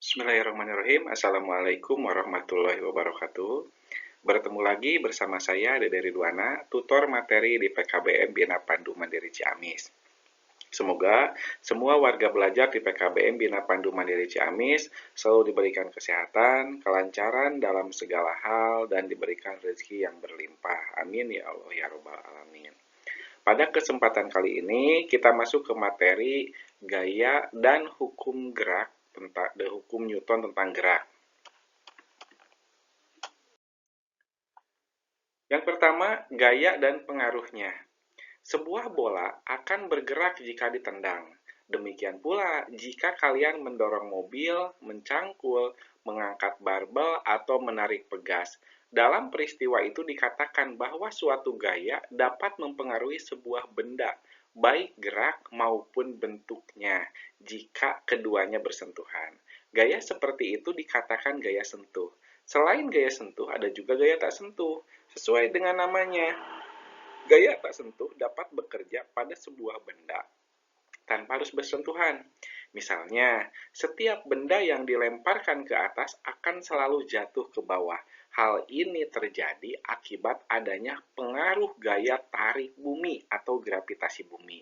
Bismillahirrahmanirrahim. Assalamualaikum warahmatullahi wabarakatuh. Bertemu lagi bersama saya, Dede Ridwana, tutor materi di PKBM Bina Pandu Mandiri Ciamis. Semoga semua warga belajar di PKBM Bina Pandu Mandiri Ciamis selalu diberikan kesehatan, kelancaran dalam segala hal, dan diberikan rezeki yang berlimpah. Amin ya Allah ya Rabbal Alamin. Pada kesempatan kali ini kita masuk ke materi gaya dan hukum gerak tentang hukum Newton tentang gerak. Yang pertama, gaya dan pengaruhnya. Sebuah bola akan bergerak jika ditendang. Demikian pula jika kalian mendorong mobil, mencangkul, mengangkat barbel, atau menarik pegas. Dalam peristiwa itu dikatakan bahwa suatu gaya dapat mempengaruhi sebuah benda, baik gerak maupun bentuknya, jika keduanya bersentuhan. Gaya seperti itu dikatakan gaya sentuh. Selain gaya sentuh, ada juga gaya tak sentuh. Sesuai dengan namanya, gaya tak sentuh dapat bekerja pada sebuah benda tanpa harus bersentuhan. Misalnya, setiap benda yang dilemparkan ke atas akan selalu jatuh ke bawah. Hal ini terjadi akibat adanya pengaruh gaya tarik bumi atau gravitasi bumi.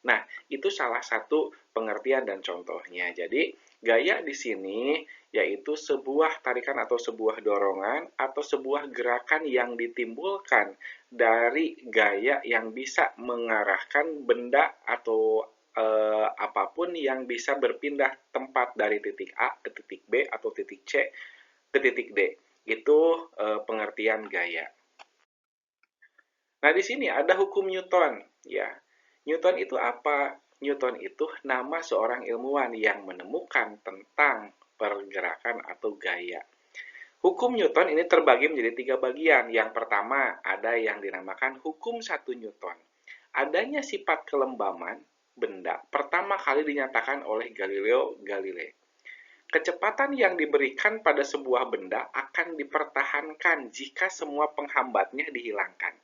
Nah, itu salah satu pengertian dan contohnya. Jadi, gaya di sini yaitu sebuah tarikan atau sebuah dorongan atau sebuah gerakan yang ditimbulkan dari gaya yang bisa mengarahkan benda atau apapun yang bisa berpindah tempat dari titik A ke titik B atau titik C ke titik D. Itu pengertian gaya. Nah, di sini ada hukum Newton, ya. Newton itu apa? Newton itu nama seorang ilmuwan yang menemukan tentang pergerakan atau gaya. Hukum Newton ini terbagi menjadi 3 bagian. Yang pertama, ada yang dinamakan hukum 1 Newton. Adanya sifat kelembaman benda pertama kali dinyatakan oleh Galileo Galilei. Kecepatan yang diberikan pada sebuah benda akan dipertahankan jika semua penghambatnya dihilangkan.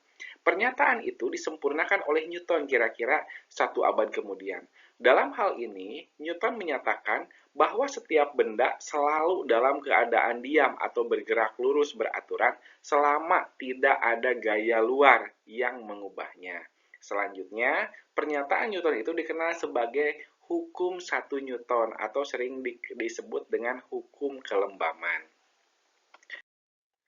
Pernyataan itu disempurnakan oleh Newton kira-kira 1 abad kemudian. Dalam hal ini, Newton menyatakan bahwa setiap benda selalu dalam keadaan diam atau bergerak lurus beraturan selama tidak ada gaya luar yang mengubahnya. Selanjutnya, pernyataan Newton itu dikenal sebagai hukum 1 Newton atau sering disebut dengan hukum kelembaman.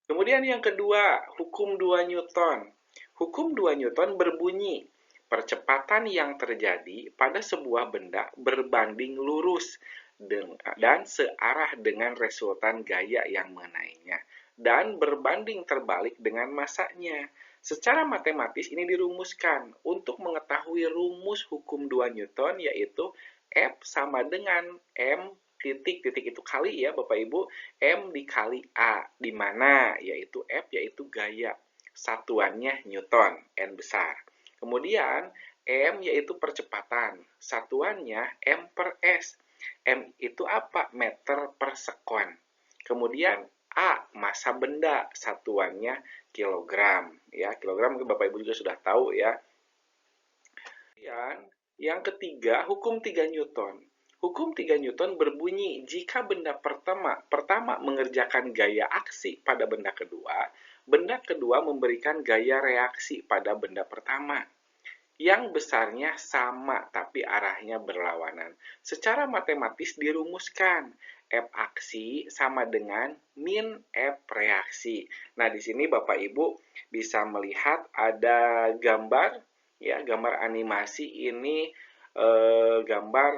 Kemudian yang kedua, hukum 2 Newton. Hukum 2 Newton berbunyi, percepatan yang terjadi pada sebuah benda berbanding lurus dan searah dengan resultan gaya yang mengenainya, dan berbanding terbalik dengan masanya. Secara matematis ini dirumuskan untuk mengetahui rumus hukum 2 Newton, yaitu F sama dengan M titik itu kali ya Bapak Ibu, M dikali A, di mana yaitu F yaitu gaya, satuannya Newton, N besar. Kemudian M yaitu percepatan, satuannya M per S. M itu apa? Meter per sekon. Kemudian A, massa benda, satuannya kilogram. Ya, kilogram Bapak Ibu juga sudah tahu ya. Kemudian yang ketiga, hukum 3 Newton. Hukum 3 Newton berbunyi jika benda pertama mengerjakan gaya aksi pada benda kedua memberikan gaya reaksi pada benda pertama. Yang besarnya sama tapi arahnya berlawanan. Secara matematis dirumuskan F aksi sama dengan min F reaksi. Nah, di sini Bapak Ibu bisa melihat ada gambar ya, gambar animasi ini gambar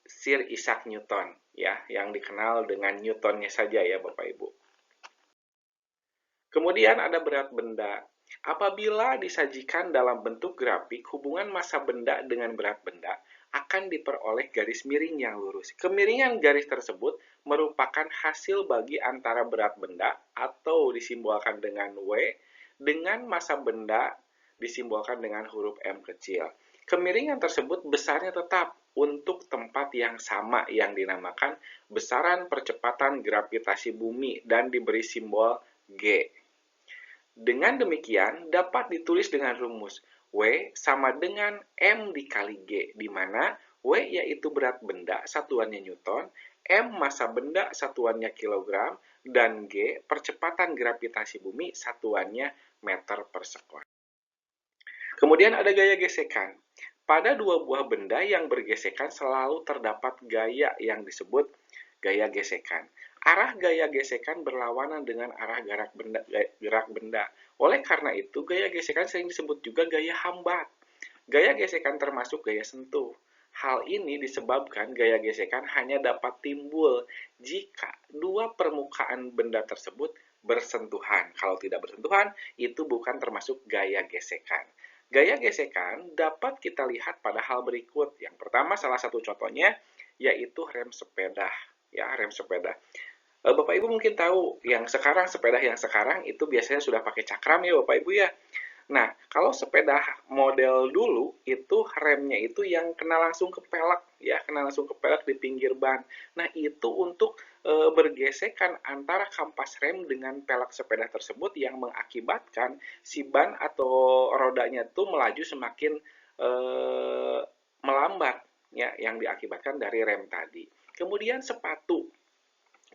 Sir Isaac Newton ya, yang dikenal dengan Newtonnya saja ya Bapak Ibu. Kemudian ada berat benda. Apabila disajikan dalam bentuk grafik, hubungan massa benda dengan berat benda akan diperoleh garis miring yang lurus. Kemiringan garis tersebut merupakan hasil bagi antara berat benda atau disimbolkan dengan W dengan massa benda disimbolkan dengan huruf M kecil. Kemiringan tersebut besarnya tetap untuk tempat yang sama yang dinamakan besaran percepatan gravitasi bumi dan diberi simbol G. Dengan demikian, dapat ditulis dengan rumus W sama dengan M dikali G, di mana W yaitu berat benda, satuannya Newton, M massa benda satuannya kilogram, dan G percepatan gravitasi bumi satuannya meter per sekon. Kemudian ada gaya gesekan. Pada dua buah benda yang bergesekan selalu terdapat gaya yang disebut gaya gesekan. Arah gaya gesekan berlawanan dengan arah gerak benda. Oleh karena itu, gaya gesekan sering disebut juga gaya hambat. Gaya gesekan termasuk gaya sentuh. Hal ini disebabkan gaya gesekan hanya dapat timbul jika dua permukaan benda tersebut bersentuhan. Kalau tidak bersentuhan, itu bukan termasuk gaya gesekan. Gaya gesekan dapat kita lihat pada hal berikut. Yang pertama, salah satu contohnya yaitu rem sepeda. Ya, rem sepeda. Bapak Ibu mungkin tahu yang sekarang sepeda yang sekarang itu biasanya sudah pakai cakram ya Bapak Ibu ya. Nah, kalau sepeda model dulu itu remnya itu yang kena langsung ke pelek ya, kena langsung ke pelek di pinggir ban. Nah, itu untuk bergesekan antara kampas rem dengan pelek sepeda tersebut yang mengakibatkan si ban atau rodanya itu melaju semakin melambat ya, yang diakibatkan dari rem tadi. Kemudian sepatu.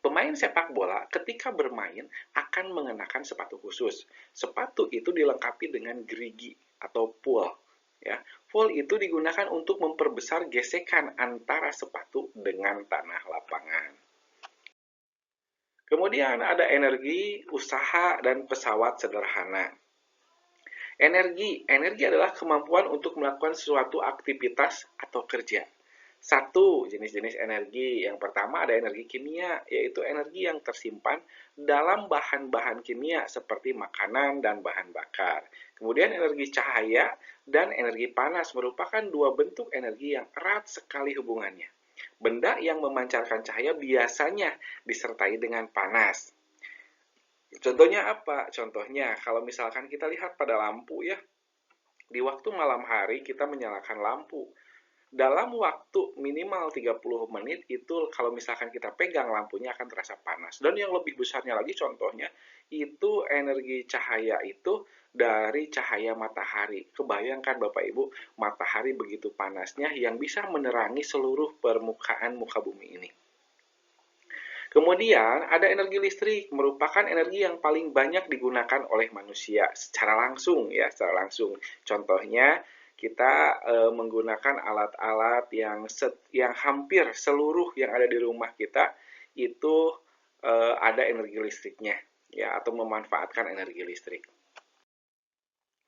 Pemain sepak bola ketika bermain akan mengenakan sepatu khusus. Sepatu itu dilengkapi dengan gerigi atau pool. Ya, pool itu digunakan untuk memperbesar gesekan antara sepatu dengan tanah lapangan. Kemudian ada energi, usaha, dan pesawat sederhana. Energi adalah kemampuan untuk melakukan suatu aktivitas atau kerja. Satu jenis-jenis energi. Yang pertama ada energi kimia, yaitu energi yang tersimpan dalam bahan-bahan kimia seperti makanan dan bahan bakar. Kemudian energi cahaya dan energi panas merupakan dua bentuk energi yang erat sekali hubungannya. Benda yang memancarkan cahaya biasanya disertai dengan panas. Contohnya apa? Contohnya kalau misalkan kita lihat pada lampu ya, di waktu malam hari kita menyalakan lampu. Dalam waktu minimal 30 menit itu kalau misalkan kita pegang lampunya akan terasa panas. Dan yang lebih besarnya lagi contohnya itu energi cahaya itu dari cahaya matahari. Kebayangkan Bapak Ibu, matahari begitu panasnya yang bisa menerangi seluruh permukaan muka bumi ini. Kemudian ada energi listrik, merupakan energi yang paling banyak digunakan oleh manusia secara langsung ya, secara langsung. Contohnya kita menggunakan alat-alat yang hampir seluruh yang ada di rumah kita itu ada energi listriknya ya, atau memanfaatkan energi listrik.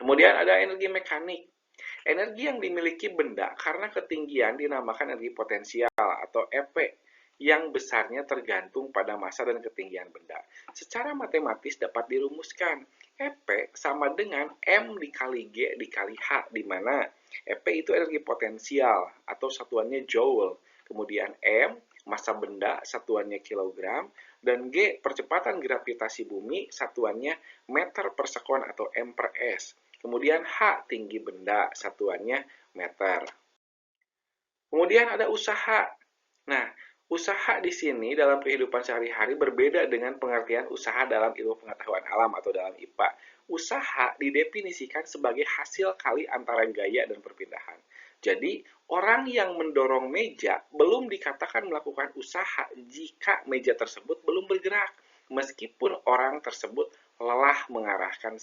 Kemudian ada energi mekanik. Energi yang dimiliki benda karena ketinggian dinamakan energi potensial atau EP yang besarnya tergantung pada massa dan ketinggian benda. Secara matematis dapat dirumuskan. EP sama dengan M dikali G dikali H, di mana EP itu energi potensial atau satuannya joule. Kemudian M, massa benda, satuannya kilogram, dan G, percepatan gravitasi bumi, satuannya meter per sekon atau M per S. Kemudian H, tinggi benda, satuannya meter. Kemudian ada usaha. Nah, usaha di sini dalam kehidupan sehari-hari berbeda dengan pengertian usaha dalam ilmu pengetahuan alam atau dalam IPA. Usaha didefinisikan sebagai hasil kali antara gaya dan perpindahan. Jadi, orang yang mendorong meja belum dikatakan melakukan usaha jika meja tersebut belum bergerak, meskipun orang tersebut telah mengerahkan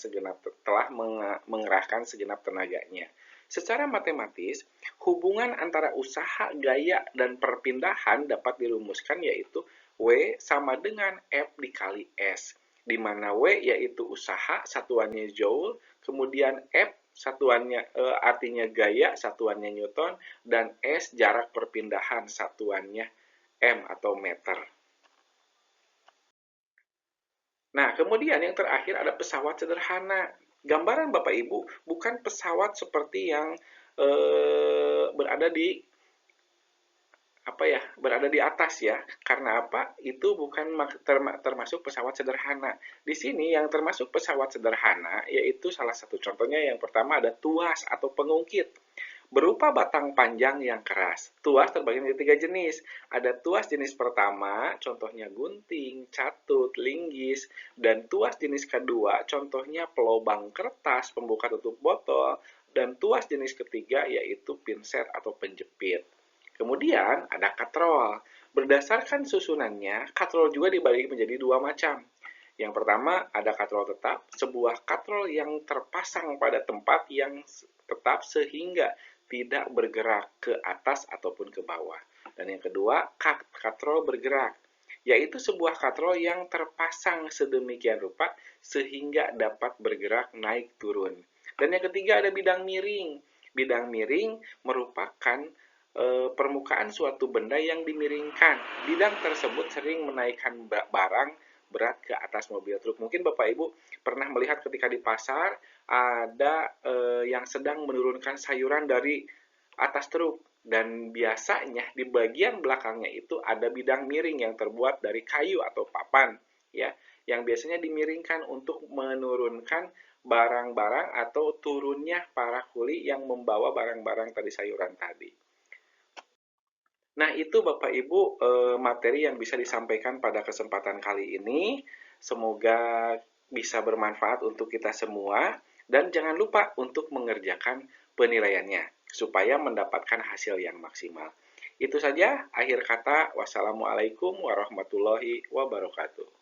segenap tenaganya. Secara matematis, hubungan antara usaha, gaya, dan perpindahan dapat dirumuskan yaitu W sama dengan F dikali S, di mana W yaitu usaha, satuannya joule, kemudian F satuannya artinya gaya, satuannya Newton, dan S jarak perpindahan, satuannya M atau meter. Nah, kemudian yang terakhir ada pesawat sederhana. Gambaran Bapak Ibu bukan pesawat seperti yang berada di berada di atas ya. Karena apa? Itu bukan termasuk pesawat sederhana. Di sini yang termasuk pesawat sederhana yaitu salah satu contohnya yang pertama ada tuas atau pengungkit. Berupa batang panjang yang keras. Tuas terbagi menjadi 3 jenis. Ada tuas jenis pertama, contohnya gunting, catut, linggis, dan tuas jenis kedua, contohnya pelobang kertas, pembuka tutup botol, dan tuas jenis ketiga yaitu pinset atau penjepit. Kemudian ada katrol. Berdasarkan susunannya, katrol juga dibagi menjadi dua macam. Yang pertama, ada katrol tetap, sebuah katrol yang terpasang pada tempat yang tetap sehingga tidak bergerak ke atas ataupun ke bawah. Dan yang kedua, katrol bergerak, yaitu sebuah katrol yang terpasang sedemikian rupa sehingga dapat bergerak naik turun. Dan yang ketiga, ada bidang miring. Bidang miring merupakan permukaan suatu benda yang dimiringkan. Bidang tersebut sering menaikkan barang berat ke atas mobil truk. Mungkin Bapak Ibu pernah melihat ketika di pasar ada yang sedang menurunkan sayuran dari atas truk, dan biasanya di bagian belakangnya itu ada bidang miring yang terbuat dari kayu atau papan, ya, yang biasanya dimiringkan untuk menurunkan barang-barang atau turunnya para kuli yang membawa barang-barang tadi, sayuran tadi. Nah, itu Bapak Ibu materi yang bisa disampaikan pada kesempatan kali ini. Semoga bisa bermanfaat untuk kita semua, dan jangan lupa untuk mengerjakan penilaiannya supaya mendapatkan hasil yang maksimal. Itu saja akhir kata. Wassalamualaikum warahmatullahi wabarakatuh.